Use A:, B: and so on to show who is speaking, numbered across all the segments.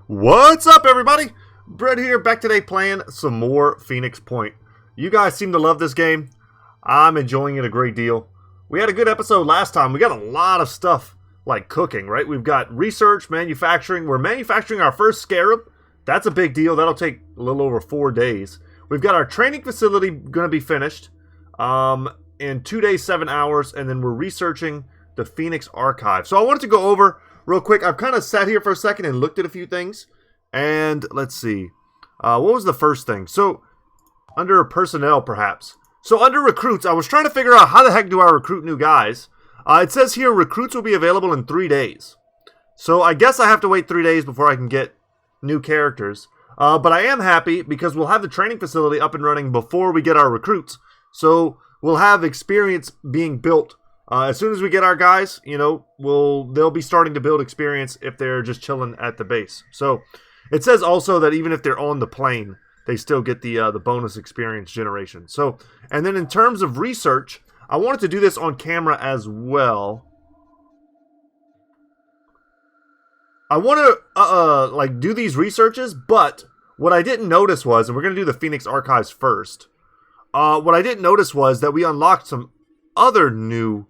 A: What's up, everybody? Brett here, back today playing some more Phoenix Point. You guys seem to love this game. I'm enjoying it a great deal. We had a good episode last time. We got a lot of stuff like cooking, right? We've got research, manufacturing. We're manufacturing our first scarab. That's a big deal. That'll take a little over 4 days. We've got our training facility going to be finished in 2 days, 7 hours, and then we're researching the Phoenix archive. So I wanted to go over real quick. I've kind of sat here for a second and looked at a few things. And let's see. What was the first thing? So, under personnel, perhaps. So, under recruits, I was trying to figure out how the heck do I recruit new guys. It says here recruits will be available in 3 days. So, I guess I have to wait 3 days before I can get new characters. But I am happy because we'll have the training facility up and running before we get our recruits. So, we'll have experience being built. As soon as we get our guys, you know, they'll be starting to build experience if they're just chilling at the base. So, it says also that even if they're on the plane, they still get the bonus experience generation. So, and then in terms of research, I wanted to do this on camera as well. I want to like do these researches, but what I didn't notice was, and we're going to do the Phoenix archives first. What I didn't notice was that we unlocked some other new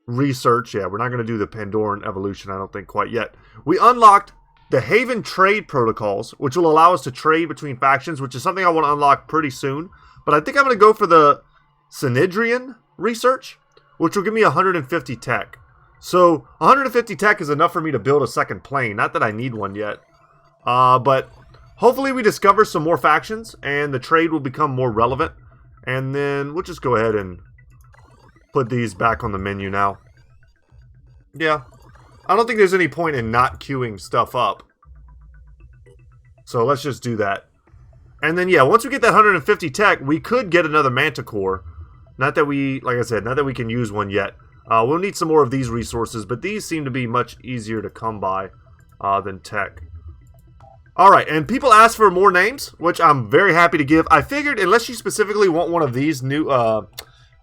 A: research. Yeah, we're not going to do the Pandoran evolution, I don't think, quite yet. We unlocked the Haven trade protocols, which will allow us to trade between factions, which is something I want to unlock pretty soon. But I think I'm going to go for the Synedrian research, which will give me 150 tech. So 150 tech is enough for me to build a second plane. Not that I need one yet. But hopefully we discover some more factions and the trade will become more relevant. And then we'll just go ahead and put these back on the menu now. Yeah. I don't think there's any point in not queuing stuff up. So let's just do that. And then, yeah, once we get that 150 tech, we could get another Manticore. Not that we, like I said, not that we can use one yet. We'll need some more of these resources, but these seem to be much easier to come by than tech. Alright, and people ask for more names, which I'm very happy to give. I figured, unless you specifically want one of these new,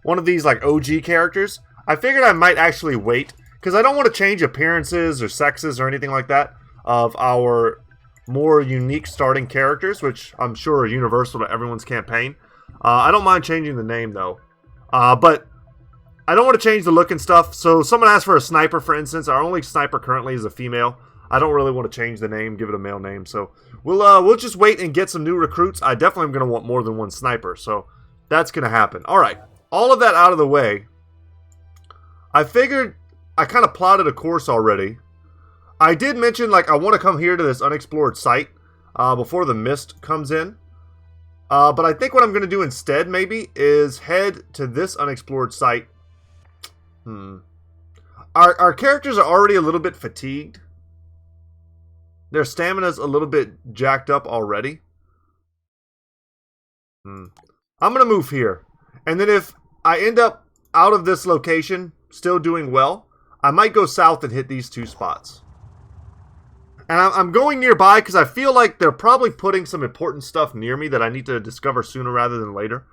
A: one of these, like, OG characters, I figured I might actually wait. Because I don't want to change appearances or sexes or anything like that of our more unique starting characters, which I'm sure are universal to everyone's campaign. I don't mind changing the name, though. But I don't want to change the look and stuff. So someone asked for a sniper, for instance. Our only sniper currently is a female. I don't really want to change the name, give it a male name. So we'll just wait and get some new recruits. I definitely am going to want more than one sniper. So that's going to happen. All right. All of that out of the way. I figured I kind of plotted a course already. I did mention, like, I want to come here to this unexplored site before the mist comes in. But I think what I'm going to do instead, maybe, is head to this unexplored site. Our characters are already a little bit fatigued. Their stamina's a little bit jacked up already. I'm going to move here. And then if I end up out of this location, still doing well, I might go south and hit these two spots. And I'm going nearby because I feel like they're probably putting some important stuff near me that I need to discover sooner rather than later.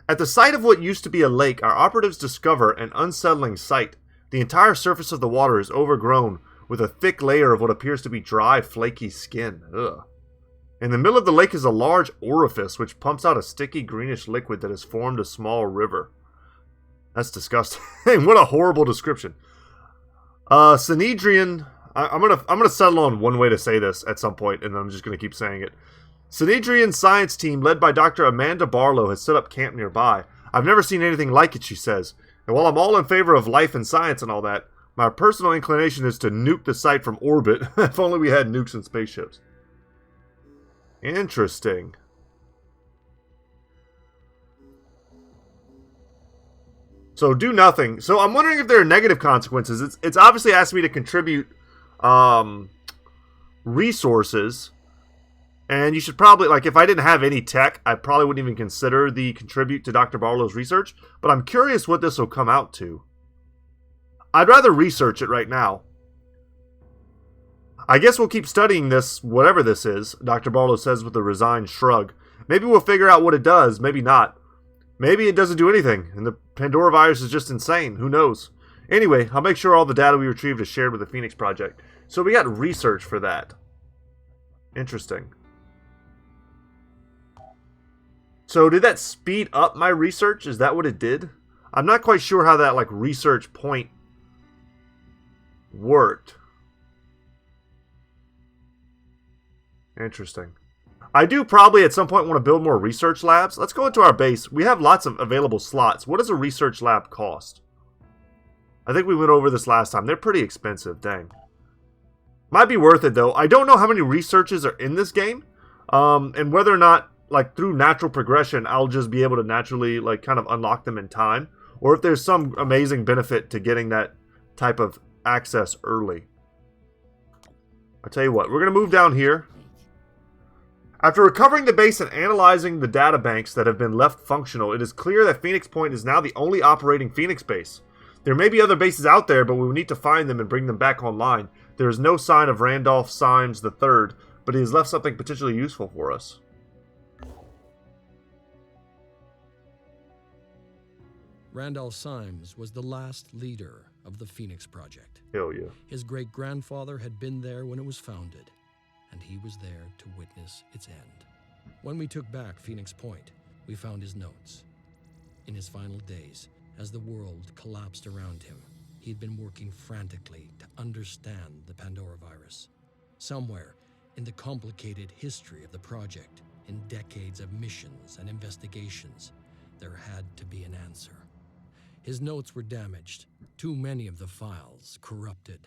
A: At the site of what used to be a lake, our operatives discover an unsettling sight. The entire surface of the water is overgrown with a thick layer of what appears to be dry, flaky skin. Ugh. In the middle of the lake is a large orifice which pumps out a sticky greenish liquid that has formed a small river. That's disgusting. What a horrible description. Synedrian. I'm gonna settle on one way to say this at some point, and then I'm just gonna keep saying it. Synedrian science team led by Dr. Amanda Barlow has set up camp nearby. I've never seen anything like it, she says. And while I'm all in favor of life and science and all that, my personal inclination is to nuke the site from orbit. If only we had nukes and spaceships. Interesting. So do nothing. So I'm wondering if there are negative consequences. It's obviously asked me to contribute resources. And you should probably, like, if I didn't have any tech, I probably wouldn't even consider the contribute to Dr. Barlow's research. But I'm curious what this will come out to. I'd rather research it right now. I guess we'll keep studying this, whatever this is, Dr. Barlow says with a resigned shrug. Maybe we'll figure out what it does, maybe not. Maybe it doesn't do anything, and the Pandora virus is just insane. Who knows? Anyway, I'll make sure all the data we retrieved is shared with the Phoenix Project. So we got research for that. Interesting. So did that speed up my research? Is that what it did? I'm not quite sure how that like research point worked. Interesting. I do probably at some point want to build more research labs. Let's go into our base. We have lots of available slots. What does a research lab cost? I think we went over this last time. They're pretty expensive, dang. Might be worth it though. I don't know how many researches are in this game. And whether or not like through natural progression, I'll just be able to naturally like kind of unlock them in time. Or if there's some amazing benefit to getting that type of access early. I'll tell you what, we're going to move down here. After recovering the base and analyzing the data banks that have been left functional, it is clear that Phoenix Point is now the only operating Phoenix base. There may be other bases out there, but we will need to find them and bring them back online. There is no sign of Randolph Symes III, but he has left something potentially useful for us.
B: Randolph Symes was the last leader of the Phoenix Project.
A: Hell yeah.
B: His great-grandfather had been there when it was founded, and he was there to witness its end. When we took back Phoenix Point, we found his notes. In his final days, as the world collapsed around him, he had been working frantically to understand the Pandora virus. Somewhere in the complicated history of the project, in decades of missions and investigations, there had to be an answer. His notes were damaged, too many of the files corrupted.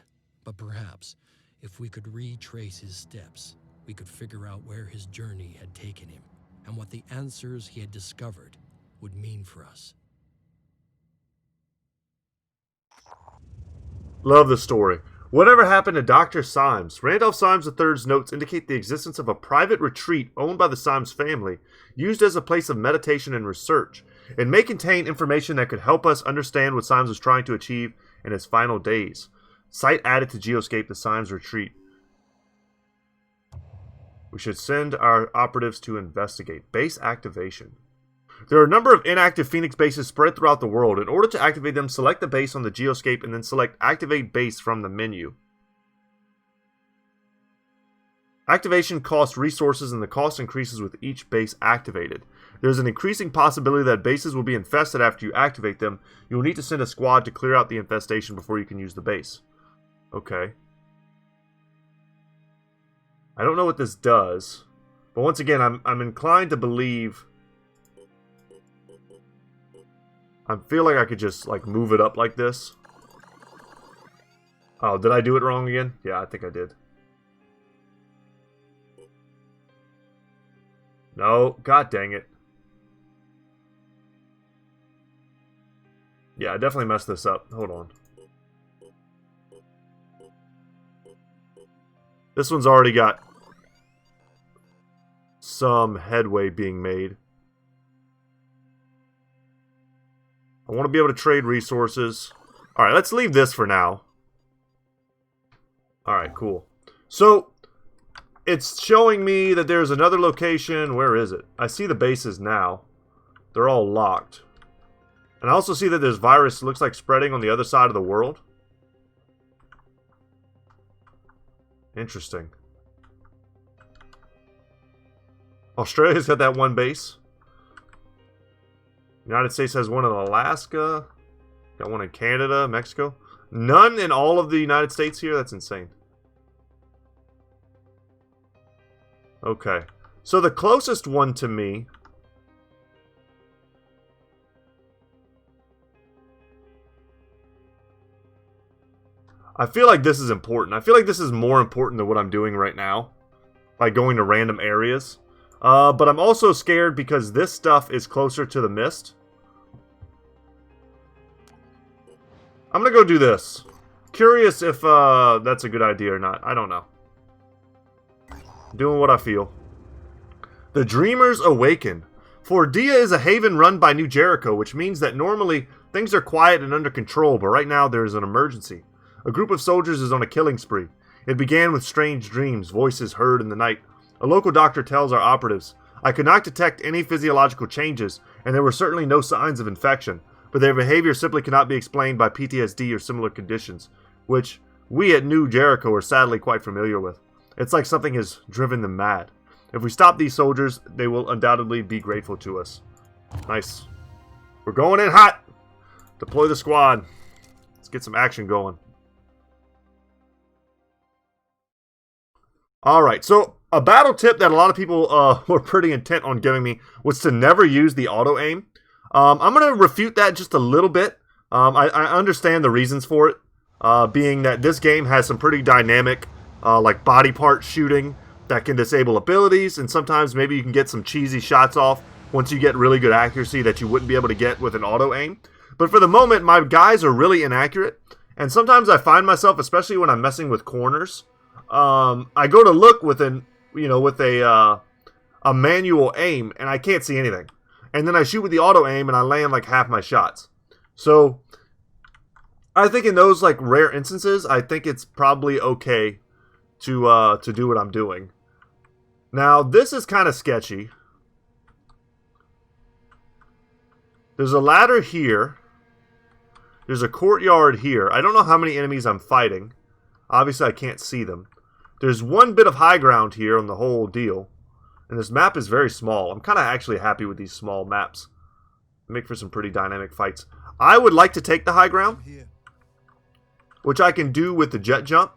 B: But perhaps, if we could retrace his steps, we could figure out where his journey had taken him and what the answers he had discovered would mean for us.
A: Love the story. Whatever happened to Dr. Symes? Randolph Symes III's notes indicate the existence of a private retreat owned by the Symes family, used as a place of meditation and research. It may contain information that could help us understand what Symes was trying to achieve in his final days. Site added to Geoscape, the Symes retreat. We should send our operatives to investigate. Base activation. There are a number of inactive Phoenix bases spread throughout the world. In order to activate them, select the base on the Geoscape and then select Activate Base from the menu. Activation costs resources and the cost increases with each base activated. There is an increasing possibility that bases will be infested after you activate them. You will need to send a squad to clear out the infestation before you can use the base. Okay. I don't know what this does, but once again, I'm inclined to believe... I feel like I could just, like, move it up like this. Oh, did I do it wrong again? Yeah, I think I did. No, god dang it. Yeah, I definitely messed this up. Hold on. This one's already got some headway being made. I want to be able to trade resources. Alright, let's leave this for now. Alright, cool. So, it's showing me that there's another location. Where is it? I see the bases now. They're all locked. And I also see that there's virus, looks like spreading on the other side of the world. Interesting. Australia's got that one base. United States has one in Alaska. Got one in Canada, Mexico. None in all of the United States here? That's insane. Okay. So the closest one to me... I feel like this is important. I feel like this is more important than what I'm doing right now. By going to random areas. But I'm also scared because this stuff is closer to the mist. I'm gonna go do this. Curious if that's a good idea or not. I don't know. Doing what I feel. The Dreamers Awaken. Fordia is a haven run by New Jericho, which means that normally things are quiet and under control, but right now there is an emergency. A group of soldiers is on a killing spree. It began with strange dreams, voices heard in the night. A local doctor tells our operatives, I could not detect any physiological changes, and there were certainly no signs of infection, but their behavior simply cannot be explained by PTSD or similar conditions, which we at New Jericho are sadly quite familiar with. It's like something has driven them mad. If we stop these soldiers, they will undoubtedly be grateful to us. Nice. We're going in hot. Deploy the squad. Let's get some action going. Alright, so a battle tip that a lot of people were pretty intent on giving me was to never use the auto-aim. I'm going to refute that just a little bit. I understand the reasons for it, being that this game has some pretty dynamic like body part shooting that can disable abilities, and sometimes maybe you can get some cheesy shots off once you get really good accuracy that you wouldn't be able to get with an auto-aim. But for the moment, my guys are really inaccurate, and sometimes I find myself, especially when I'm messing with corners, I go to look with a manual aim, and I can't see anything. And then I shoot with the auto-aim, and I land like half my shots. So, I think in those like rare instances, I think it's probably okay to do what I'm doing. Now, this is kind of sketchy. There's a ladder here. There's a courtyard here. I don't know how many enemies I'm fighting. Obviously, I can't see them. There's one bit of high ground here on the whole deal. And this map is very small. I'm kind of actually happy with these small maps. Make for some pretty dynamic fights. I would like to take the high ground, which I can do with the jet jump.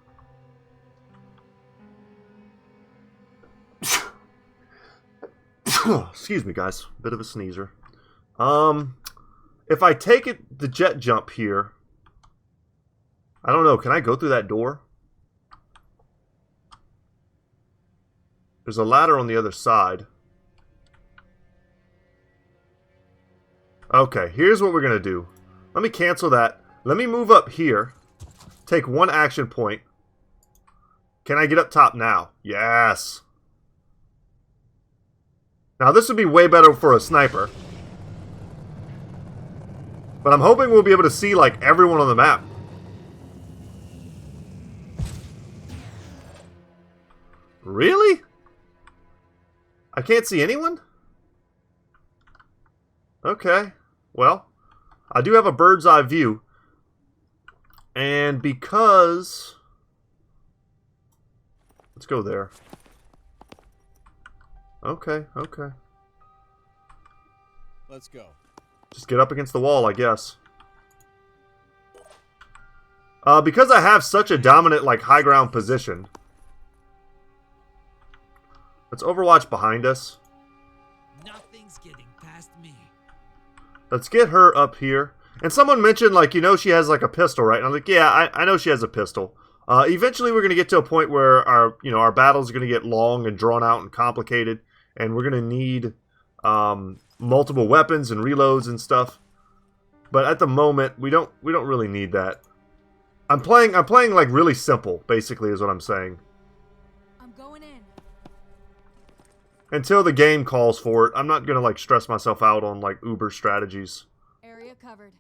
A: Excuse me, guys. Bit of a sneezer. If I take the jet jump here, I don't know. Can I go through that door? There's a ladder on the other side. Okay, here's what we're going to do. Let me cancel that. Let me move up here. Take one action point. Can I get up top now? Yes. Now this would be way better for a sniper. But I'm hoping we'll be able to see like everyone on the map. Really? I can't see anyone? Okay. Well, I do have a bird's eye view. And because... Let's go there. Okay, okay.
C: Let's go.
A: Just get up against the wall, I guess. Because I have such a dominant, like, high ground position. Let's Overwatch behind us.
C: Nothing's getting past me.
A: Let's get her up here. And someone mentioned, like, you know, she has, like, a pistol, right? And I'm like, yeah, I know she has a pistol. Eventually, we're going to get to a point where our battles are going to get long and drawn out and complicated. And we're going to need multiple weapons and reloads and stuff. But at the moment, we don't really need that. I'm playing like really simple, basically, is what I'm saying.
D: I'm going in.
A: Until the game calls for it, I'm not going to like stress myself out on like uber strategies.
D: Area covered.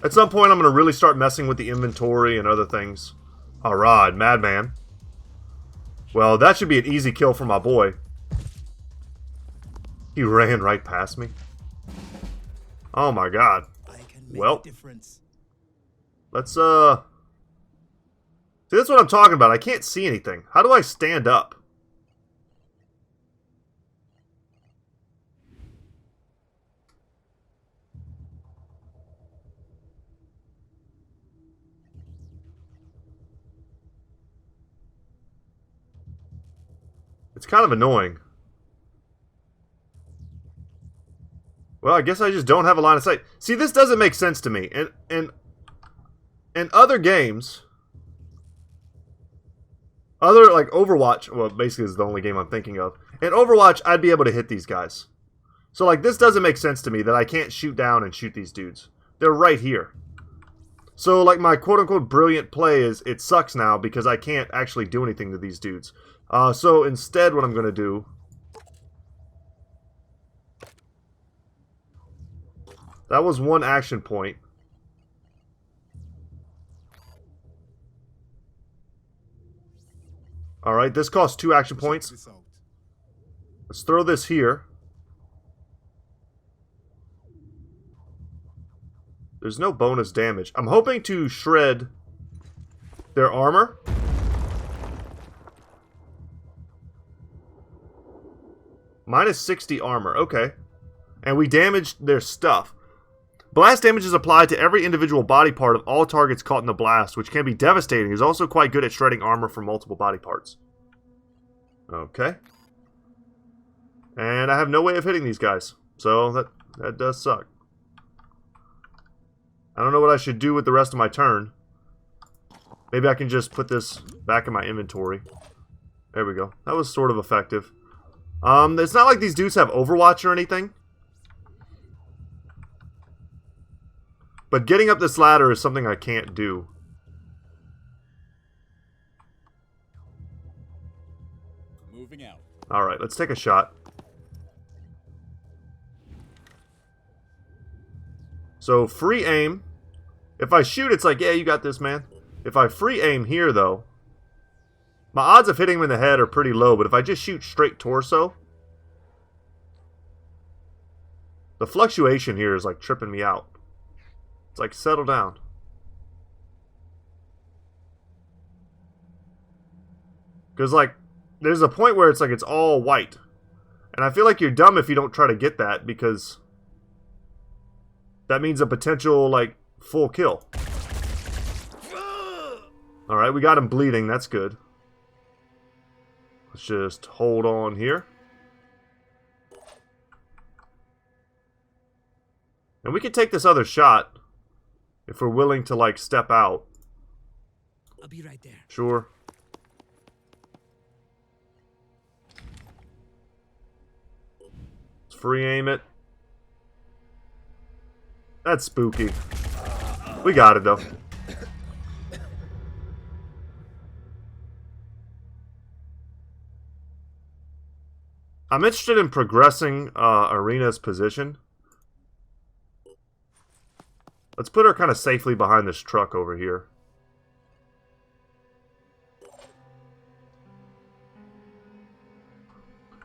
A: At some point, I'm going to really start messing with the inventory and other things. Alright, Madman. Well, that should be an easy kill for my boy. He ran right past me. Oh my god. Well, let's see, that's what I'm talking about. I can't see anything. How do I stand up? It's kind of annoying. Well, I guess I just don't have a line of sight. See, this doesn't make sense to me. In other games, other like Overwatch, well, basically this is the only game I'm thinking of. In Overwatch, I'd be able to hit these guys. So like this doesn't make sense to me that I can't shoot down and shoot these dudes. They're right here. So like my quote-unquote brilliant play is it sucks now because I can't actually do anything to these dudes. So instead what I'm going to do... That was one action point. Alright, this costs 2 action points. Let's throw this here. There's no bonus damage. I'm hoping to shred their armor. Minus 60 armor. Okay. And we damaged their stuff. Blast damage is applied to every individual body part of all targets caught in the blast, which can be devastating. It's also quite good at shredding armor from multiple body parts. Okay. And I have no way of hitting these guys. So that does suck. I don't know what I should do with the rest of my turn. Maybe I can just put this back in my inventory. There we go. That was sort of effective. It's not like these dudes have Overwatch or anything. But getting up this ladder is something I can't do.
E: Moving out.
A: Alright, let's take a shot. So, free aim. If I shoot, it's like, yeah, you got this, man. If I free aim here, though, my odds of hitting him in the head are pretty low, but if I just shoot straight torso, the fluctuation here is like tripping me out. It's like, settle down. Because, like, there's a point where it's like it's all white. And I feel like you're dumb if you don't try to get that, because that means a potential, like, full kill. Alright, we got him bleeding. That's good. Let's just hold on here. And we can take this other shot if we're willing to, like, step out.
C: I'll be right there.
A: Sure. Let's free aim it. That's spooky. We got it, though. I'm interested in progressing Arena's position. Let's put her kind of safely behind this truck over here.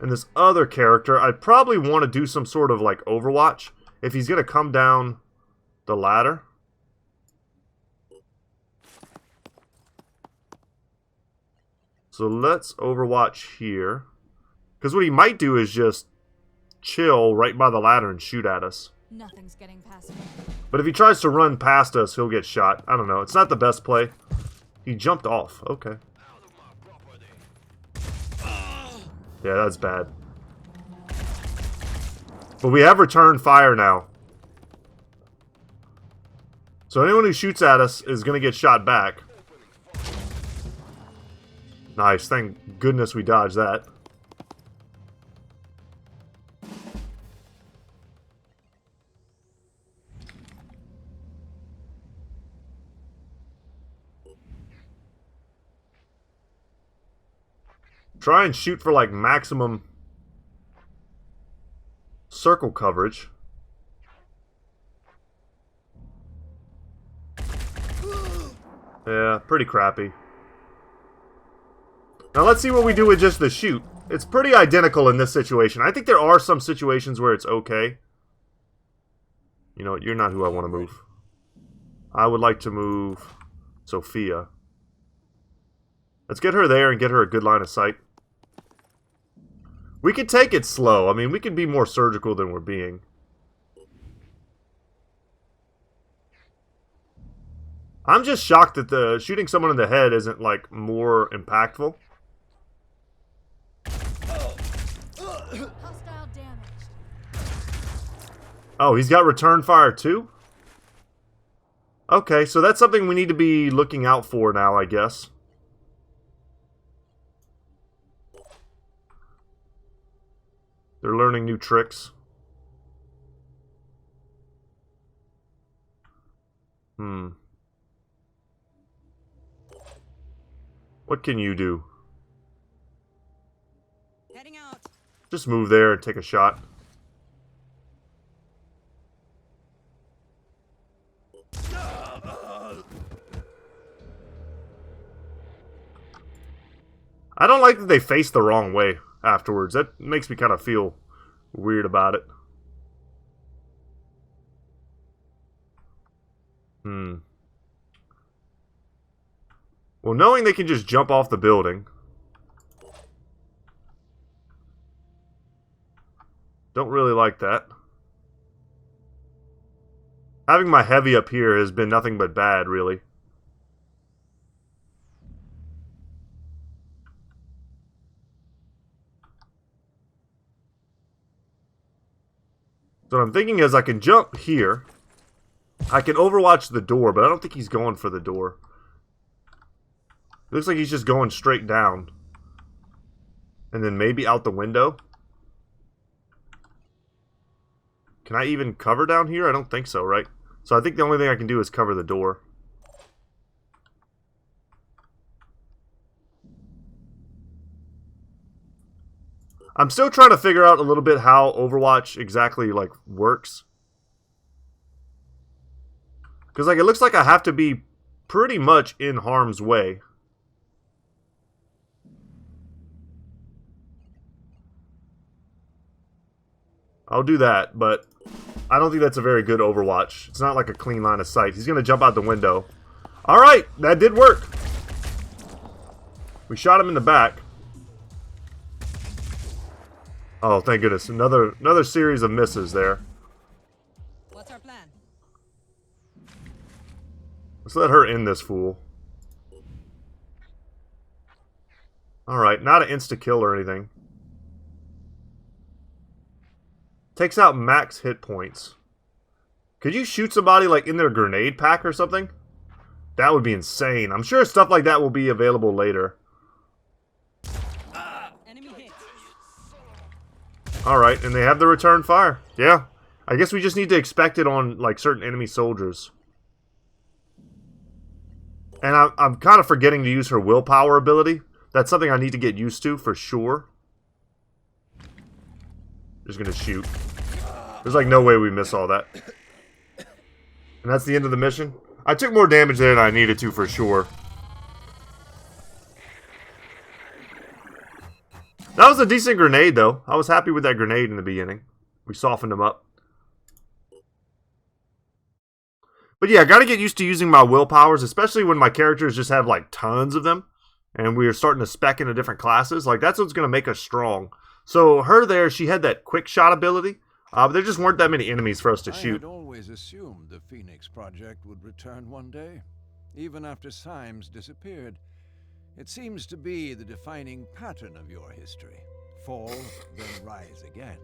A: And this other character, I'd probably want to do some sort of like Overwatch if he's going to come down the ladder. So let's Overwatch here. Because what he might do is just chill right by the ladder and shoot at us.
D: Nothing's getting past me.
A: But if he tries to run past us, he'll get shot. I don't know. It's not the best play. He jumped off. Okay. Yeah, that's bad. But we have return fire now. So anyone who shoots at us is going to get shot back. Nice. Thank goodness we dodged that. Try and shoot for like maximum circle coverage. Yeah, pretty crappy. Now let's see what we do with just the shoot. It's pretty identical in this situation. I think there are some situations where it's okay. You know what? You're not who I want to move. I would like to move Sophia. Let's get her there and get her a good line of sight. We could take it slow. I mean, we could be more surgical than we're being. I'm just shocked that the shooting someone in the head isn't, like, more impactful.
D: Hostile damaged.
A: Oh, he's got return fire too? Okay, so that's something we need to be looking out for now, I guess. They're learning new tricks. What can you do?
C: Heading out.
A: Just move there and take a shot. I don't like that they face the wrong way afterwards. That makes me kind of feel weird about it. Well, knowing they can just jump off the building. Don't really like that. Having my heavy up here has been nothing but bad, really. So what I'm thinking is I can jump here. I can overwatch the door, but I don't think he's going for the door. It looks like he's just going straight down. And then maybe out the window. Can I even cover down here? I don't think so, right? So I think the only thing I can do is cover the door. I'm still trying to figure out a little bit how Overwatch exactly, like, works. Because, like, it looks like I have to be pretty much in harm's way. I'll do that, but I don't think that's a very good Overwatch. It's not like a clean line of sight. He's going to jump out the window. Alright, that did work. We shot him in the back. Oh, thank goodness. Another series of misses there.
C: What's our plan?
A: Let's let her end this fool. Alright, not an insta-kill or anything. Takes out max hit points. Could you shoot somebody like in their grenade pack or something? That would be insane. I'm sure stuff like that will be available later.
C: Enemy hit.
A: Alright, and they have the return fire. Yeah. I guess we just need to expect it on like certain enemy soldiers. And I'm kind of forgetting to use her willpower ability. That's something I need to get used to for sure. Just gonna shoot. There's like no way we miss all that. And that's the end of the mission. I took more damage there than I needed to for sure. That was a decent grenade though. I was happy with that grenade in the beginning. We softened them up. But yeah, I gotta get used to using my willpowers, especially when my characters just have like tons of them. And we are starting to spec into different classes. Like that's what's gonna make us strong. So her there, she had that quick shot ability, but there just weren't that many enemies for us to shoot.
F: I had always assumed the Phoenix Project would return one day, even after Symes disappeared. It seems to be the defining pattern of your history. Fall, then rise again.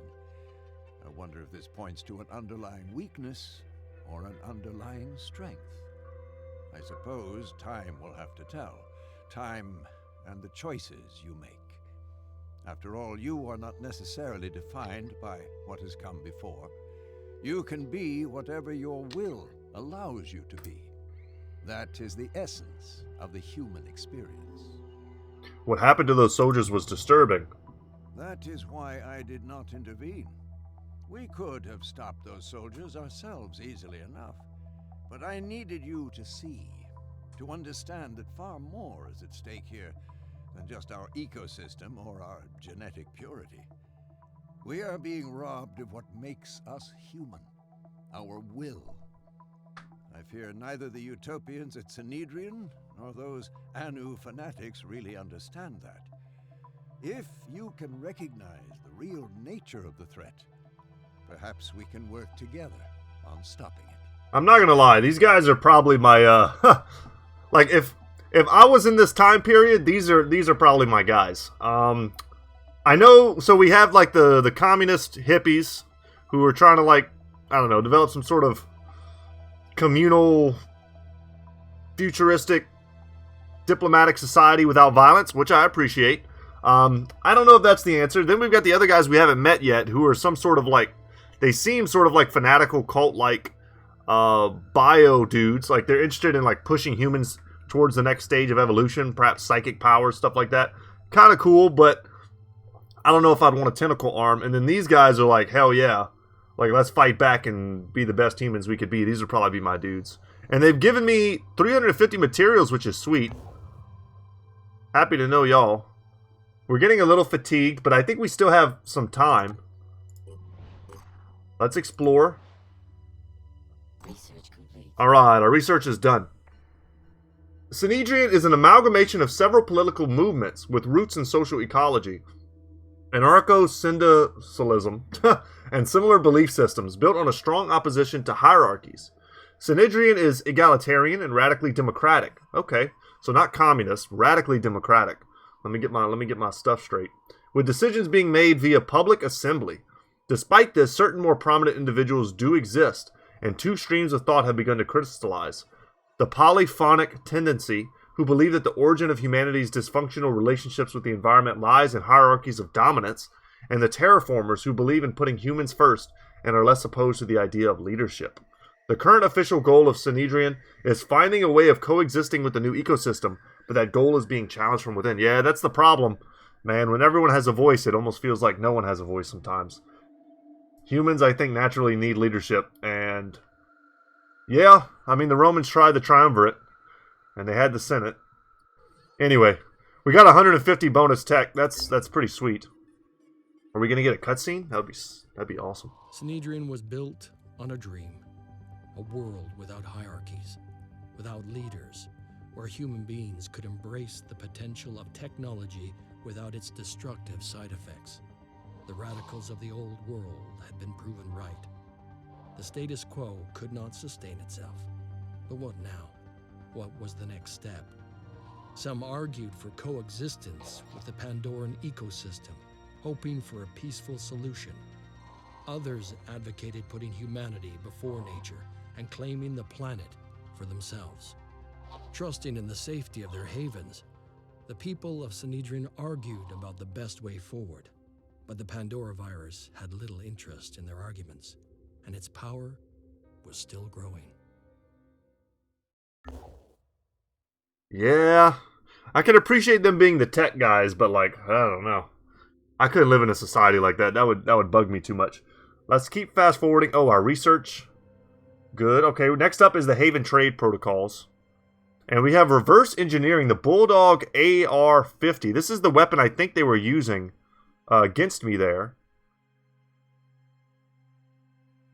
F: I wonder if this points to an underlying weakness or an underlying strength. I suppose time will have to tell. Time and the choices you make. After all, you are not necessarily defined by what has come before. You can be whatever your will allows you to be. That is the essence of the human experience.
A: What happened to those soldiers was disturbing.
F: That is why I did not intervene. We could have stopped those soldiers ourselves easily enough. But I needed you to see, to understand that far more is at stake here than just our ecosystem or our genetic purity. We are being robbed of what makes us human, our will. I fear neither the utopians at Sanhedrin nor those Anu fanatics really understand that. If you can recognize the real nature of the threat, perhaps we can work together on stopping it.
A: I'm not gonna lie, these guys are probably my, like, if I was in this time period, these are probably my guys. I know, so we have, like, the communist hippies who are trying to, like, I don't know, develop some sort of communal, futuristic, diplomatic society without violence, which I appreciate. I don't know if that's the answer. Then we've got the other guys we haven't met yet, who are some sort of, like, they seem sort of like fanatical cult-like bio dudes. Like, they're interested in, like, pushing humans towards the next stage of evolution, perhaps psychic powers, stuff like that. Kind of cool, but I don't know if I'd want a tentacle arm. And then these guys are like, hell yeah. Like, let's fight back and be the best humans we could be. These would probably be my dudes. And they've given me 350 materials, which is sweet. Happy to know y'all. We're getting a little fatigued, but I think we still have some time. Let's explore.
G: Research complete.
A: Alright, our research is done. Synedrian is an amalgamation of several political movements with roots in social ecology, anarcho-syndicalism, and similar belief systems built on a strong opposition to hierarchies. Synedrian is egalitarian and radically democratic. Okay, so not communist, radically democratic. Let me get my stuff straight. With decisions being made via public assembly. Despite this, certain more prominent individuals do exist, and two streams of thought have begun to crystallize. The polyphonic tendency, who believe that the origin of humanity's dysfunctional relationships with the environment lies in hierarchies of dominance, and the terraformers, who believe in putting humans first and are less opposed to the idea of leadership. The current official goal of Synedrian is finding a way of coexisting with the new ecosystem, but that goal is being challenged from within. Yeah, that's the problem, man. When everyone has a voice, it almost feels like no one has a voice sometimes. Humans, I think, naturally need leadership, and yeah, I mean, the Romans tried the triumvirate, and they had the Senate. Anyway, we got 150 bonus tech. That's pretty sweet. Are we gonna get a cutscene? That'd be awesome.
B: Synedrian was built on a dream. A world without hierarchies, without leaders, where human beings could embrace the potential of technology without its destructive side effects. The radicals of the old world had been proven right. The status quo could not sustain itself. But what now? What was the next step? Some argued for coexistence with the Pandoran ecosystem, hoping for a peaceful solution. Others advocated putting humanity before nature and claiming the planet for themselves. Trusting in the safety of their havens, the people of Synedrian argued about the best way forward. But the Pandora virus had little interest in their arguments, and its power was still growing.
A: Yeah, I can appreciate them being the tech guys, but like, I don't know. I couldn't live in a society like that. That would bug me too much. Let's keep fast forwarding. Oh, our research. Good. Okay, next up is the Haven Trade Protocols. And we have reverse engineering the Bulldog AR-50. This is the weapon I think they were using against me there.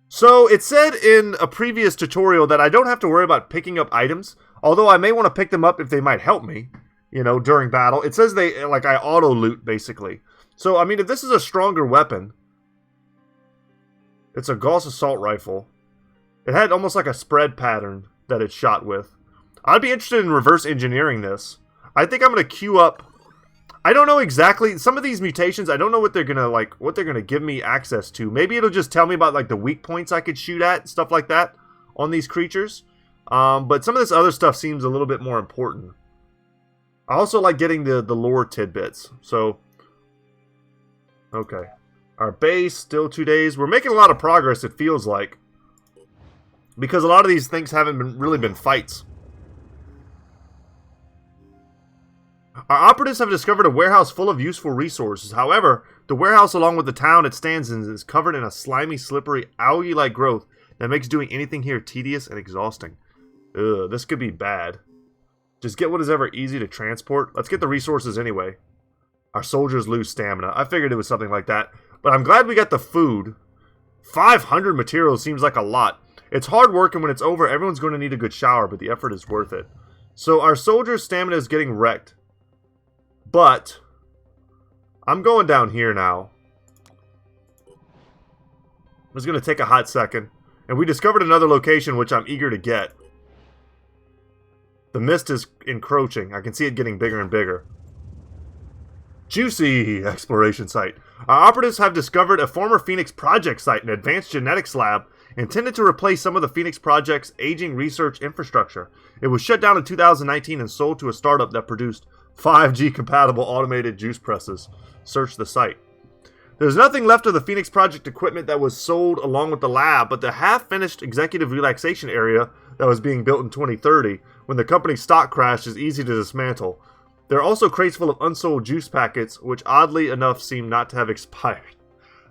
A: So, it said in a previous tutorial that I don't have to worry about picking up items, although I may want to pick them up if they might help me, during battle. It says I auto-loot, basically. So, I mean, if this is a stronger weapon, it's a Gauss assault rifle. It had almost like a spread pattern that it shot with. I'd be interested in reverse engineering this. I think I'm going to queue up. I don't know exactly. Some of these mutations, I don't know what they're going to give me access to. Maybe it'll just tell me about like the weak points I could shoot at, stuff like that on these creatures. But some of this other stuff seems a little bit more important. I also like getting the lore tidbits. So, okay. Our base, still 2 days. We're making a lot of progress, it feels like. Because a lot of these things haven't really been fights. Our operatives have discovered a warehouse full of useful resources. However, the warehouse along with the town it stands in is covered in a slimy, slippery, algae-like growth that makes doing anything here tedious and exhausting. Ugh, this could be bad. Just get what is ever easy to transport. Let's get the resources anyway. Our soldiers lose stamina. I figured it was something like that. But I'm glad we got the food. 500 materials seems like a lot. It's hard work, and when it's over, everyone's going to need a good shower, but the effort is worth it. So our soldiers' stamina is getting wrecked. But I'm going down here now. It's going to take a hot second. And we discovered another location, which I'm eager to get. The mist is encroaching. I can see it getting bigger and bigger. Juicy exploration site. Our operatives have discovered a former Phoenix Project site, an advanced genetics lab, intended to replace some of the Phoenix Project's aging research infrastructure. It was shut down in 2019 and sold to a startup that produced 5G-compatible automated juice presses. Search the site. There's nothing left of the Phoenix Project equipment that was sold along with the lab, but the half-finished executive relaxation area that was being built in 2030, when the company's stock crashed, is easy to dismantle. There are also crates full of unsold juice packets, which oddly enough seem not to have expired.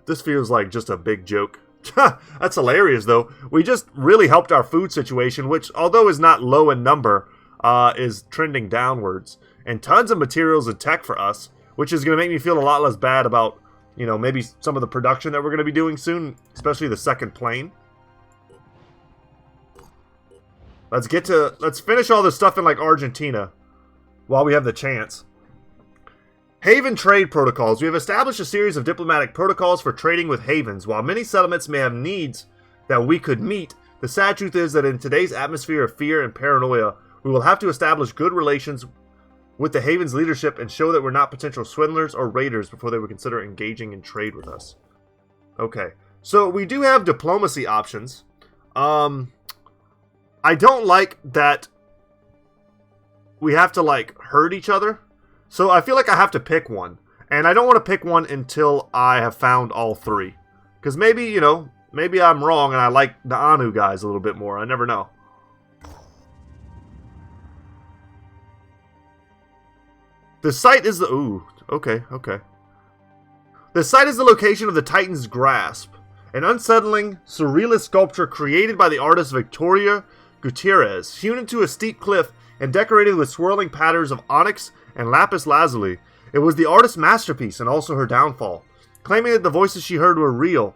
A: This feels like just a big joke. That's hilarious, though. We just really helped our food situation, which, although is not low in number, is trending downwards. And tons of materials and tech for us, which is going to make me feel a lot less bad about, maybe some of the production that we're going to be doing soon, especially the second plane. Let's finish all this stuff in like Argentina while we have the chance. Haven trade protocols. We have established a series of diplomatic protocols for trading with havens. While many settlements may have needs that we could meet, the sad truth is that in today's atmosphere of fear and paranoia, we will have to establish good relations with the haven's leadership and show that we're not potential swindlers or raiders before they would consider engaging in trade with us. Okay, so we do have diplomacy options. I don't like that we have to like hurt each other. So I feel like I have to pick one. And I don't want to pick one until I have found all three. Because maybe, you know, maybe I'm wrong and I like the Anu guys a little bit more. I never know. The site is the... Ooh, okay. The site is the location of the Titan's Grasp. An unsettling, surrealist sculpture created by the artist Victoria Gutierrez, hewn into a steep cliff and decorated with swirling patterns of onyx and lapis lazuli. It was the artist's masterpiece and also her downfall. Claiming that the voices she heard were real,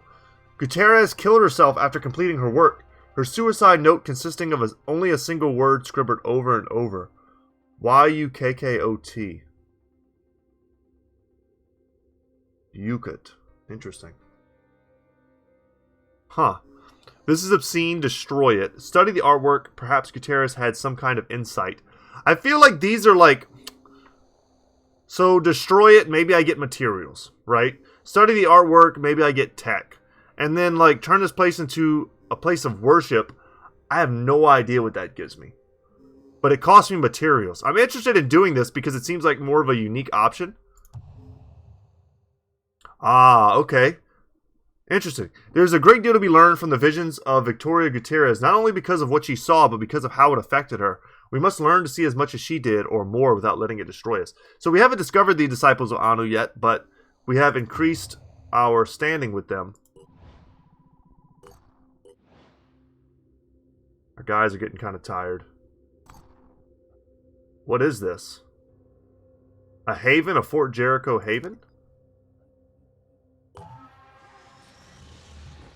A: Gutierrez killed herself after completing her work, her suicide note consisting of only a single word scribbled over and over. Y-U-K-K-O-T. Yukut. Interesting. Huh. This is obscene. Destroy it. Study the artwork. Perhaps Gutierrez had some kind of insight. I feel like these are like... So, destroy it, maybe I get materials, right? Study the artwork, maybe I get tech. And then, like, turn this place into a place of worship. I have no idea what that gives me. But it costs me materials. I'm interested in doing this because it seems like more of a unique option. Ah, okay. Interesting. There's a great deal to be learned from the visions of Victoria Gutierrez, not only because of what she saw, but because of how it affected her. We must learn to see as much as she did, or more, without letting it destroy us. So we haven't discovered the disciples of Anu yet, but we have increased our standing with them. Our guys are getting kind of tired. What is this? A haven? A Fort Jericho haven?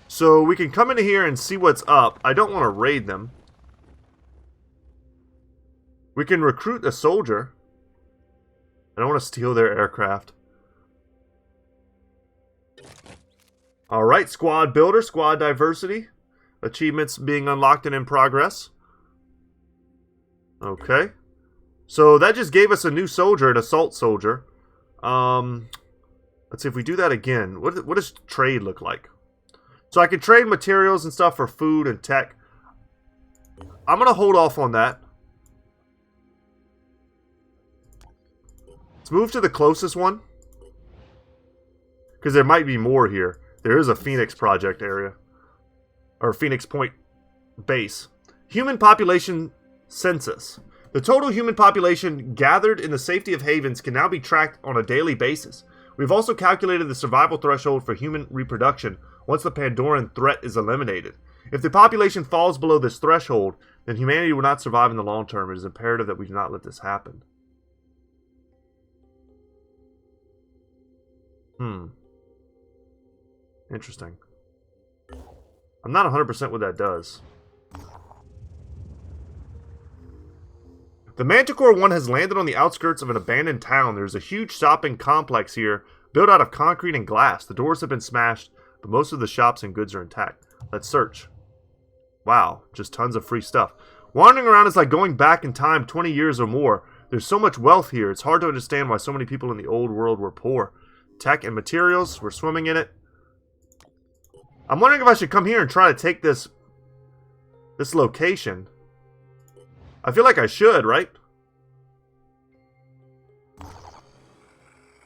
A: So we can come into here and see what's up. I don't want to raid them. We can recruit a soldier. I don't want to steal their aircraft. Alright, squad builder, squad diversity. Achievements being unlocked and in progress. Okay. So that just gave us a new soldier, an assault soldier. Let's see if we do that again. What does trade look like? So I can trade materials and stuff for food and tech. I'm going to hold off on that. Let's move to the closest one. Because there might be more here. There is a Phoenix Project area. Or Phoenix Point base. Human population census. The total human population gathered in the safety of havens can now be tracked on a daily basis. We've also calculated the survival threshold for human reproduction once the Pandoran threat is eliminated. If the population falls below this threshold, then humanity will not survive in the long term. It is imperative that we do not let this happen. Interesting. I'm not 100% what that does. The Manticore 1 has landed on the outskirts of an abandoned town. There's a huge shopping complex here, built out of concrete and glass. The doors have been smashed, but most of the shops and goods are intact. Let's search. Wow, just tons of free stuff. Wandering around is like going back in time 20 years or more. There's so much wealth here, it's hard to understand why so many people in the old world were poor. Tech and materials, we're swimming in it. I'm wondering if I should come here and try to take this location. I feel like I should, right?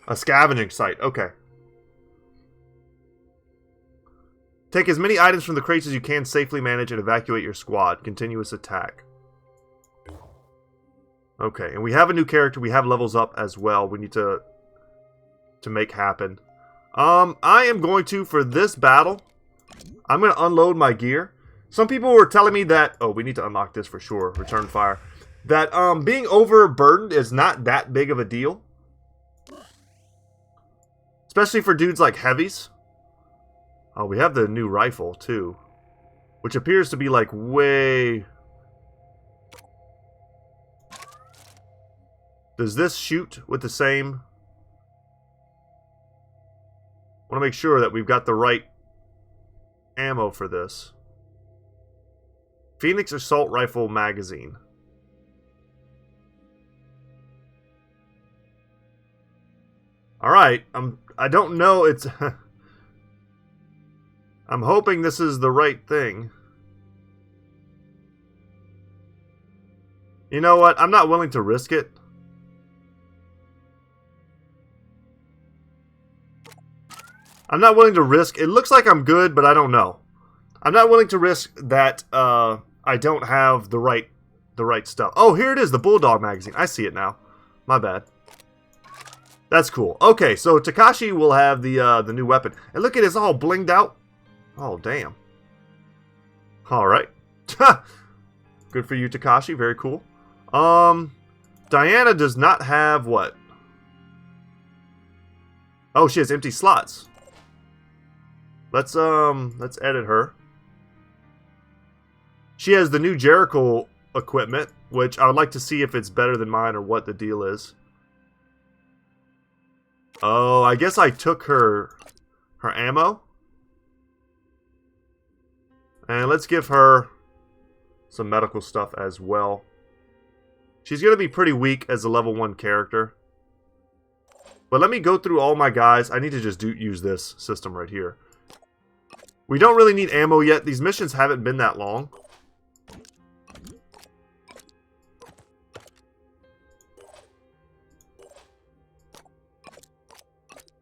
A: A scavenging site, okay. Take as many items from the crates as you can, safely manage and evacuate your squad. Continuous attack. Okay, and we have a new character. We have levels up as well. We need to make happen. I am going to, for this battle, I'm going to unload my gear. Some people were telling me that, oh, we need to unlock this for sure, return fire, that being overburdened is not that big of a deal. Especially for dudes like heavies. Oh, we have the new rifle too, which appears to be like way Does this shoot with the same... I want to make sure that we've got the right ammo for this. Phoenix Assault Rifle Magazine. Alright, I don't know, it's... I'm hoping this is the right thing. You know what? I'm not willing to risk it. I'm not willing to risk... It looks like I'm good, but I don't know. I'm not willing to risk that I don't have the right stuff. Oh, here it is, the Bulldog magazine. I see it now. My bad. That's cool. Okay, so Takashi will have the new weapon. And look at it, it's all blinged out. Oh, damn. Alright. Good for you, Takashi. Very cool. Diana does not have what? Oh, she has empty slots. Let's edit her. She has the new Jericho equipment, which I would like to see if it's better than mine or what the deal is. Oh, I guess I took her ammo. And let's give her some medical stuff as well. She's going to be pretty weak as a level 1 character. But let me go through all my guys. I need to just use this system right here. We don't really need ammo yet. These missions haven't been that long.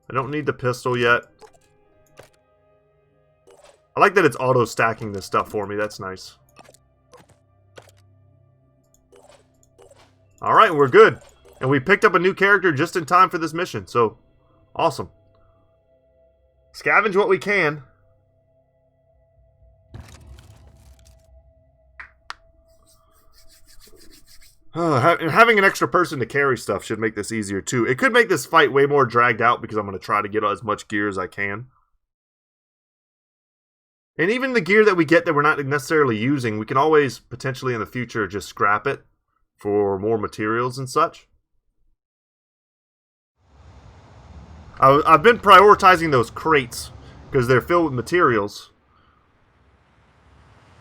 A: I don't need the pistol yet. I like that it's auto-stacking this stuff for me. That's nice. Alright, we're good. And we picked up a new character just in time for this mission. So, awesome. Scavenge what we can. And having an extra person to carry stuff should make this easier too. It could make this fight way more dragged out because I'm going to try to get as much gear as I can. And even the gear that we get that we're not necessarily using, we can always potentially in the future just scrap it for more materials and such. I've been prioritizing those crates because they're filled with materials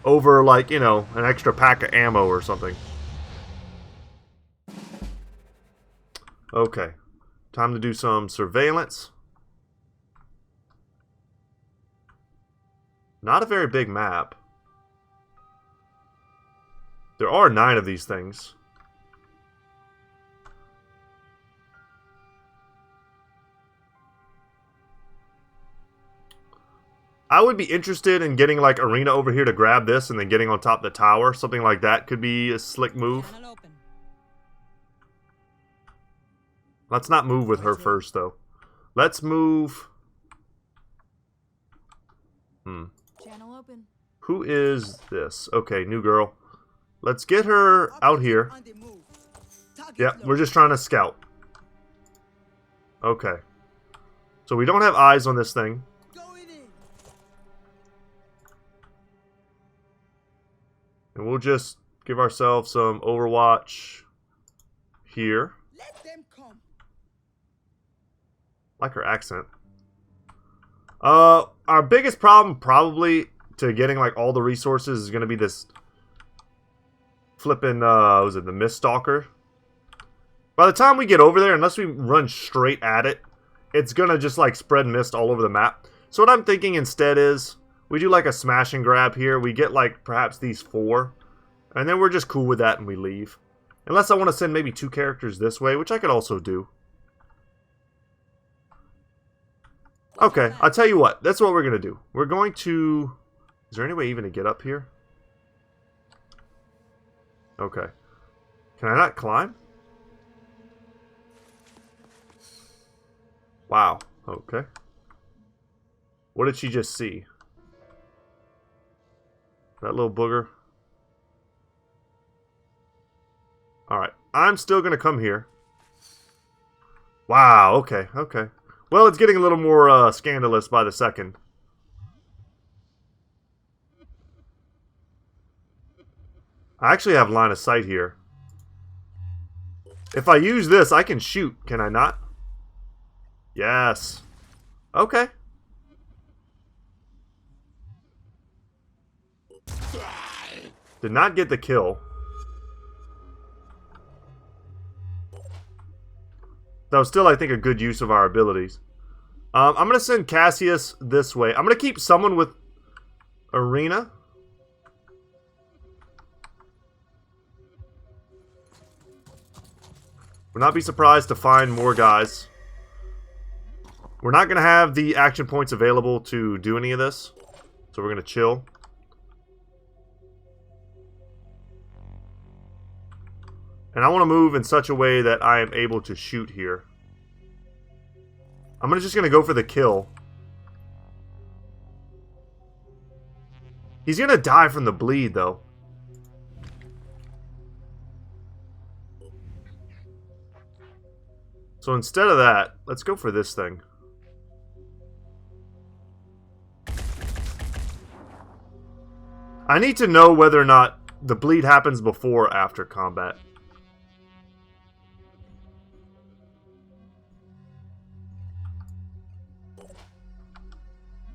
A: over, like, you know, an extra pack of ammo or something. Okay, time to do some surveillance. Not a very big map. There are 9 of these things. I would be interested in getting like Arena over here to grab this and then getting on top of the tower. Something like that could be a slick move.
C: Channel open.
A: Let's not move with her first, though. Let's move...
D: Channel open.
A: Who is this? Okay, new girl. Let's get her out here. Yep, we're just trying to scout. Okay. So we don't have eyes on this thing. And we'll just give ourselves some Overwatch here.
G: Let them come.
A: Like her accent. Our biggest problem probably to getting like all the resources is going to be this flipping, was it the Mist Stalker? By the time we get over there, unless we run straight at it, it's going to just like spread mist all over the map. So what I'm thinking instead is we do like a smash and grab here. We get like perhaps these 4. And then we're just cool with that and we leave. Unless I want to send maybe 2 characters this way, which I could also do. Okay, I'll tell you what. That's what we're going to do. We're going to... Is there any way even to get up here? Okay. Can I not climb? Wow. Okay. What did she just see? That little booger? Alright. I'm still going to come here. Wow. Okay. Okay. Well, it's getting a little more scandalous by the second. I actually have line of sight here. If I use this, I can shoot. Can I not? Yes. Okay. Did not get the kill. That was still, I think, a good use of our abilities. I'm going to send Cassius this way. I'm going to keep someone with Arena. Would not be surprised to find more guys. We're not going to have the action points available to do any of this. So we're going to chill. And I want to move in such a way that I am able to shoot here. I'm just going to go for the kill. He's going to die from the bleed, though. So instead of that, let's go for this thing. I need to know whether or not the bleed happens before or after combat.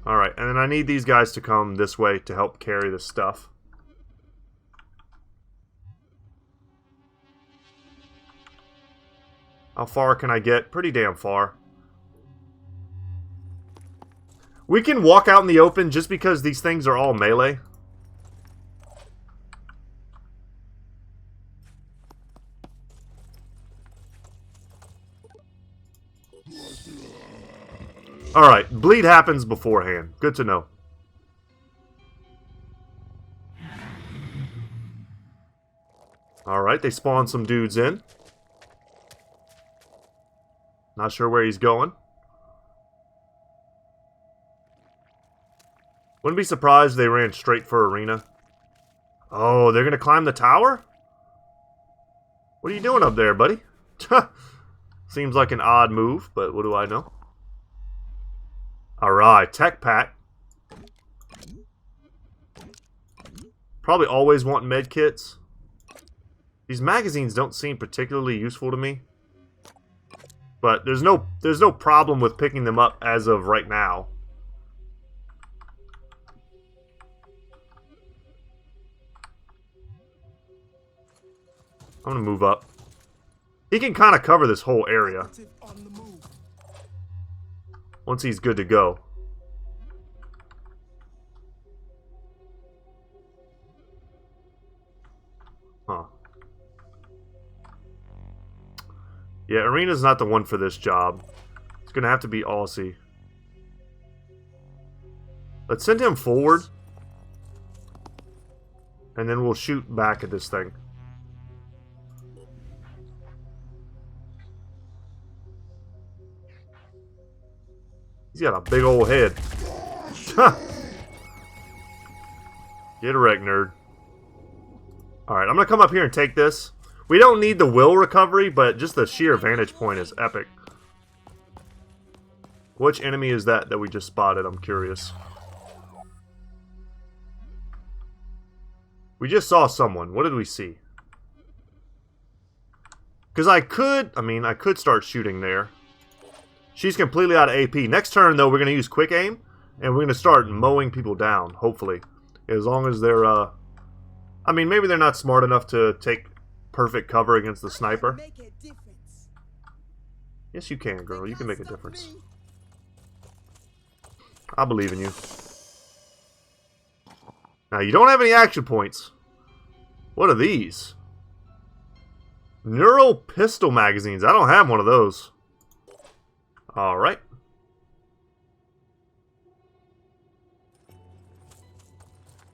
A: Alright, and then I need these guys to come this way to help carry this stuff. How far can I get? Pretty damn far. We can walk out in the open just because these things are all melee. Alright, bleed happens beforehand. Good to know. Alright, they spawn some dudes in. Not sure where he's going. Wouldn't be surprised if they ran straight for Arena. Oh, they're going to climb the tower? What are you doing up there, buddy? Seems like an odd move, but what do I know? Alright, tech pack. Probably always want med kits. These magazines don't seem particularly useful to me. But there's no problem with picking them up as of right now. I'm gonna move up. He can kind of cover this whole area. Once he's good to go. Huh. Yeah, Arena's not the one for this job. It's gonna have to be Aussie. Let's send him forward. And then we'll shoot back at this thing. He's got a big old head. Get wrecked, nerd. Alright, I'm gonna come up here and take this. We don't need the will recovery, but just the sheer vantage point is epic. Which enemy is that we just spotted? I'm curious. We just saw someone. What did we see? Because I could start shooting there. She's completely out of AP. Next turn, though, we're going to use quick aim, and we're going to start mowing people down, hopefully. As long as they're, I mean, maybe they're not smart enough to take perfect cover against the sniper. Yes, you can, girl. You can make a difference. I believe in you. Now, you don't have any action points. What are these? Neural pistol magazines. I don't have one of those. Alright.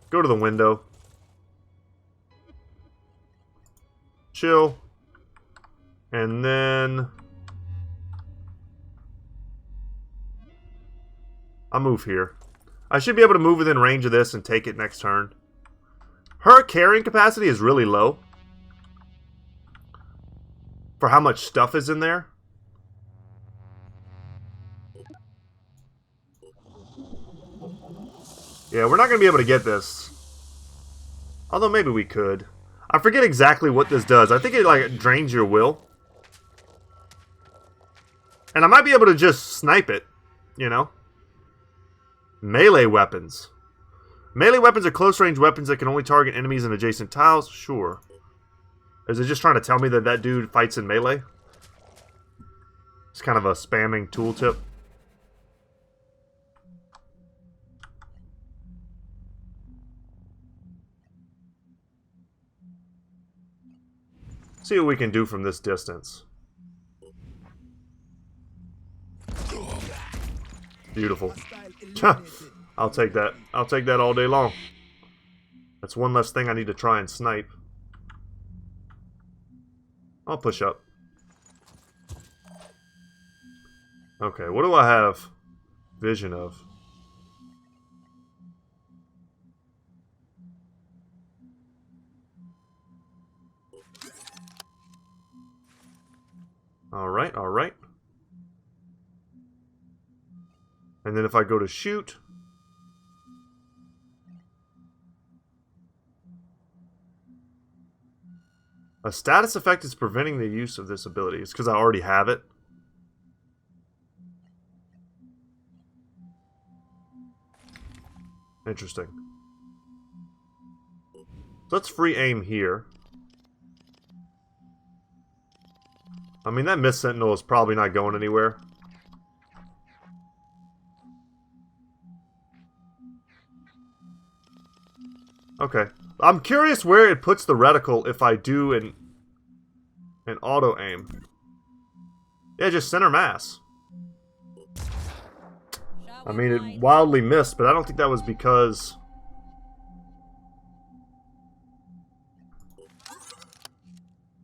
A: Go to the window. Chill. And then I'll move here. I should be able to move within range of this and take it next turn. Her carrying capacity is really low for how much stuff is in there. Yeah, we're not going to be able to get this. Although maybe we could. I forget exactly what this does. I think it like drains your will. And I might be able to just snipe it, you know? Melee weapons. Melee weapons are close-range weapons that can only target enemies in adjacent tiles? Sure. Is it just trying to tell me that that dude fights in melee? It's kind of a spamming tooltip. See what we can do from this distance. Beautiful. I'll take that. I'll take that all day long. That's one less thing I need to try and snipe. I'll push up. Okay, what do I have vision of? Alright, alright. And then if I go to shoot... A status effect is preventing the use of this ability. It's because I already have it. Interesting. So let's free aim here. I mean, that Mist Sentinel is probably not going anywhere. Okay. I'm curious where it puts the reticle if I do an auto aim. Yeah, just center mass. I mean, it wildly missed, but I don't think that was because...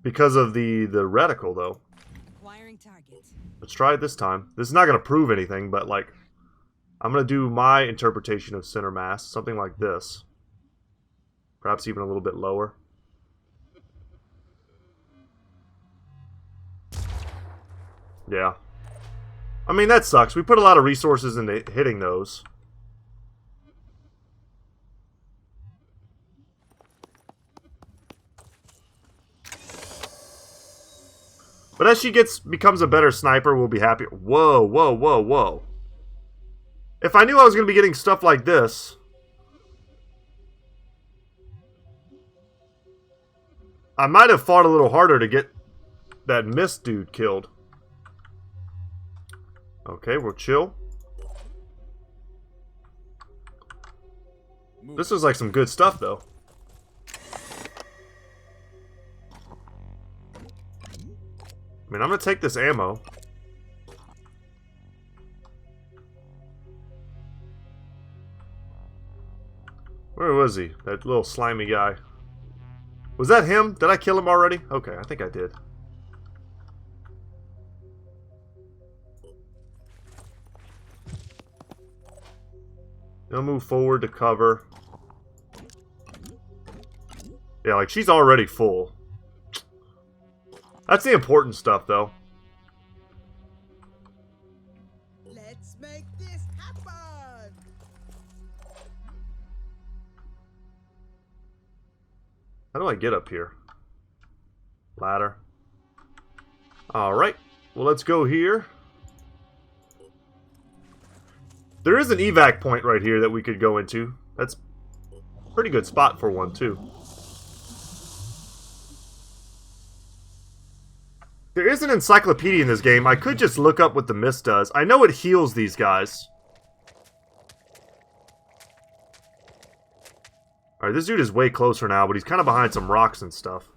A: Because of the reticle, though.
C: Acquiring target.
A: Let's try it this time. This is not going to prove anything, but, like... I'm going to do my interpretation of center mass. Something like this. Perhaps even a little bit lower. Yeah. I mean, that sucks. We put a lot of resources into hitting those. But as she becomes a better sniper, we'll be happy. Whoa, whoa, whoa, whoa. If I knew I was going to be getting stuff like this... I might have fought a little harder to get that Mist dude killed. Okay, we'll chill. This is like some good stuff, though. I mean, I'm going to take this ammo. Where was he? That little slimy guy. Was that him? Did I kill him already? Okay, I think I did. They'll move forward to cover. Yeah, like she's already full. That's the important stuff, though.
G: Let's make this happen.
A: How do I get up here? Ladder. Alright. Well, let's go here. There is an evac point right here that we could go into. That's a pretty good spot for one, too. There is an encyclopedia in this game. I could just look up what the mist does. I know it heals these guys. Alright, this dude is way closer now, but he's kind of behind some rocks and stuff.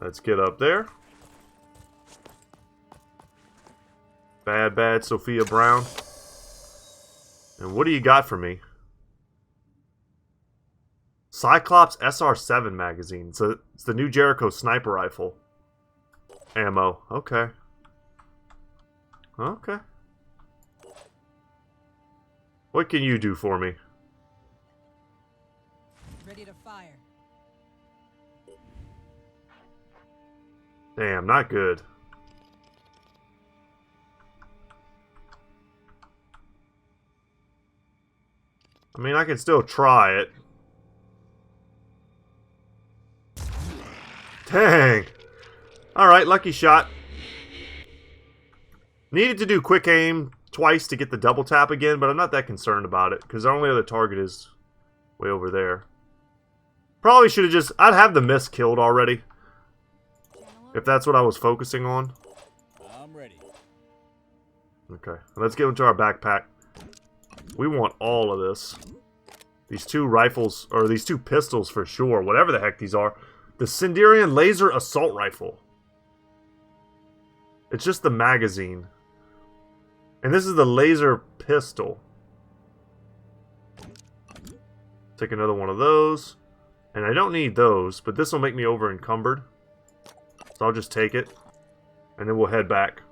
A: Let's get up there. Bad, bad Sophia Brown. And what do you got for me? Cyclops SR7 magazine. So it's the new Jericho sniper rifle. Ammo. Okay. Okay. What can you do for me?
C: Ready to fire.
A: Damn, not good. I mean, I can still try it. Dang. Alright, lucky shot. Needed to do quick aim twice to get the double tap again, but I'm not that concerned about it, because our only other target is way over there. Probably should have just... I'd have the miss killed already, if that's what I was focusing on.
E: I'm ready.
A: Okay, let's get into our backpack. We want all of this. These two rifles, or these two pistols for sure, whatever the heck these are. The Sinderian Laser Assault Rifle. It's just the magazine. And this is the laser pistol. Take another one of those. And I don't need those, but this will make me over encumbered. So I'll just take it. And then we'll head back.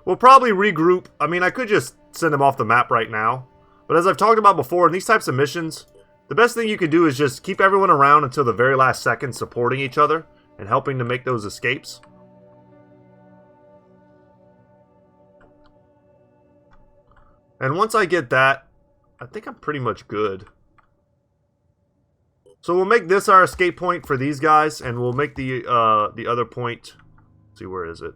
A: We'll probably regroup. I mean, I could just send them off the map right now. But as I've talked about before, in these types of missions, the best thing you can do is just keep everyone around until the very last second, supporting each other and helping to make those escapes. And once I get that, I think I'm pretty much good. So we'll make this our escape point for these guys, and we'll make the other point. Let's see, where is it?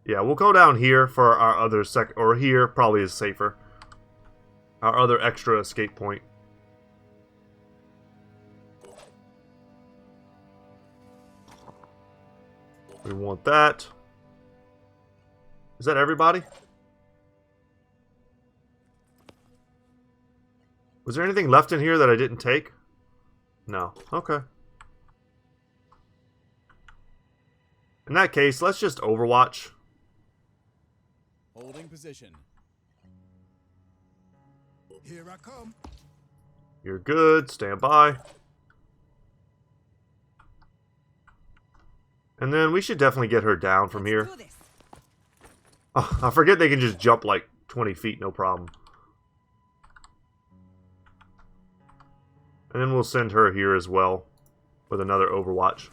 A: Yeah, we'll go down here for our other or here probably is safer. Our other extra escape point. We want that. Is that everybody? Was there anything left in here that I didn't take? No. Okay. In that case, let's just Overwatch.
E: Holding position.
F: Here I come.
A: You're good. Stand by. And then we should definitely get her down from here.
C: Do this.
A: Oh, I forget they can just jump like 20 feet, no problem. And then we'll send her here as well with another Overwatch.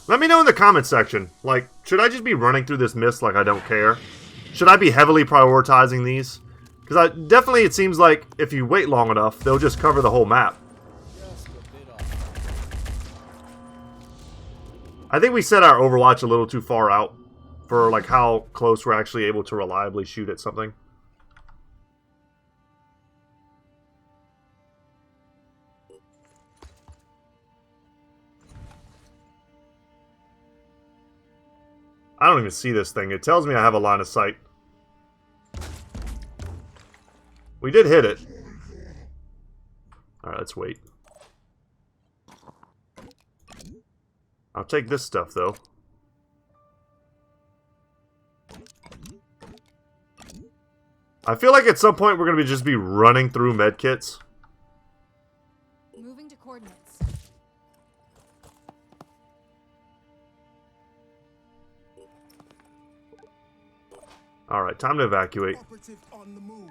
A: Let me know in the comment section, like, should I just be running through this mist like I don't care? Should I be heavily prioritizing these? Because definitely it seems like if you wait long enough, they'll just cover the whole map.
E: Just a bit off.
A: I think we set our Overwatch a little too far out for like how close we're actually able to reliably shoot at something. I don't even see this thing. It tells me I have a line of sight. We did hit it. Alright, let's wait. I'll take this stuff, though. I feel like at some point we're going to just be running through medkits.
D: Moving to coordinates.
A: Alright, time to evacuate.
F: Operative on the move.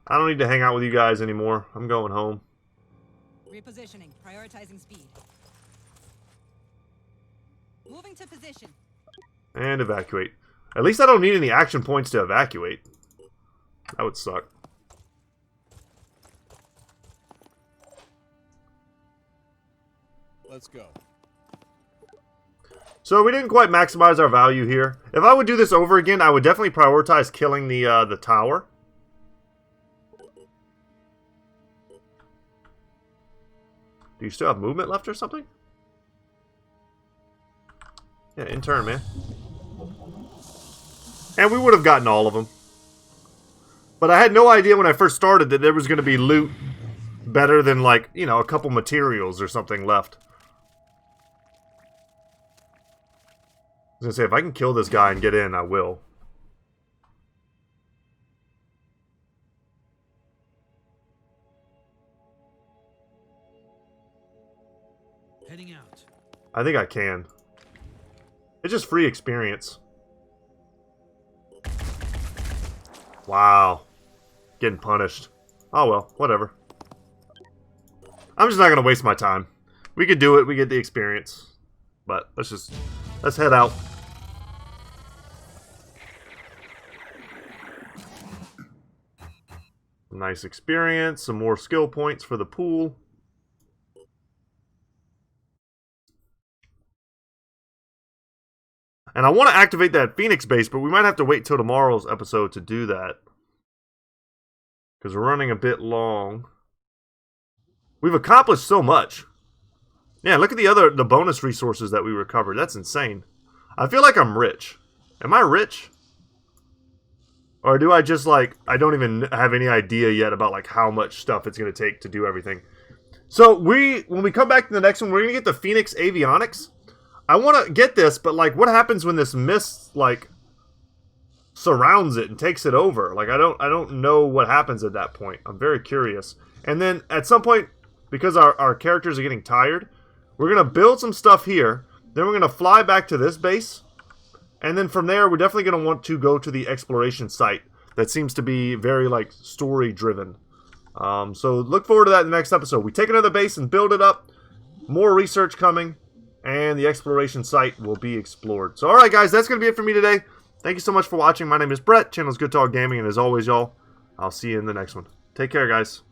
A: I don't need to hang out with you guys anymore. I'm going home.
C: Repositioning. Prioritizing speed. Moving to position.
A: And evacuate. At least I don't need any action points to evacuate. That would suck.
E: Let's go.
A: So we didn't quite maximize our value here. If I would do this over again, I would definitely prioritize killing the tower. Do you still have movement left or something? Yeah, in turn, man. And we would have gotten all of them. But I had no idea when I first started that there was going to be loot better than, like, you know, a couple materials or something left. I was going to say, if I can kill this guy and get in, I will.
B: Heading out.
A: I think I can. It's just free experience. Wow. Getting punished. Oh well, whatever. I'm just not going to waste my time. We could do it. We get the experience. But let's head out. Nice experience. Some more skill points for the pool. And I want to activate that Phoenix base, but we might have to wait till tomorrow's episode to do that. Because we're running a bit long. We've accomplished so much. Yeah, look at the bonus resources that we recovered. That's insane. I feel like I'm rich. Am I rich? Or do I just like, I don't even have any idea yet about like how much stuff it's going to take to do everything. So when we come back to the next one, we're going to get the Phoenix Avionics. I want to get this, but like what happens when this mist like surrounds it and takes it over? Like I don't know what happens at that point. I'm very curious. And then at some point, because our characters are getting tired, we're going to build some stuff here. Then we're going to fly back to this base. And then from there, we're definitely going to want to go to the exploration site. That seems to be very like story driven. So look forward to that in the next episode. We take another base and build it up. More research coming. And the exploration site will be explored. So alright guys, that's going to be it for me today. Thank you so much for watching. My name is Brett. Channel's Goodtalk Gaming. And as always, y'all, I'll see you in the next one. Take care, guys.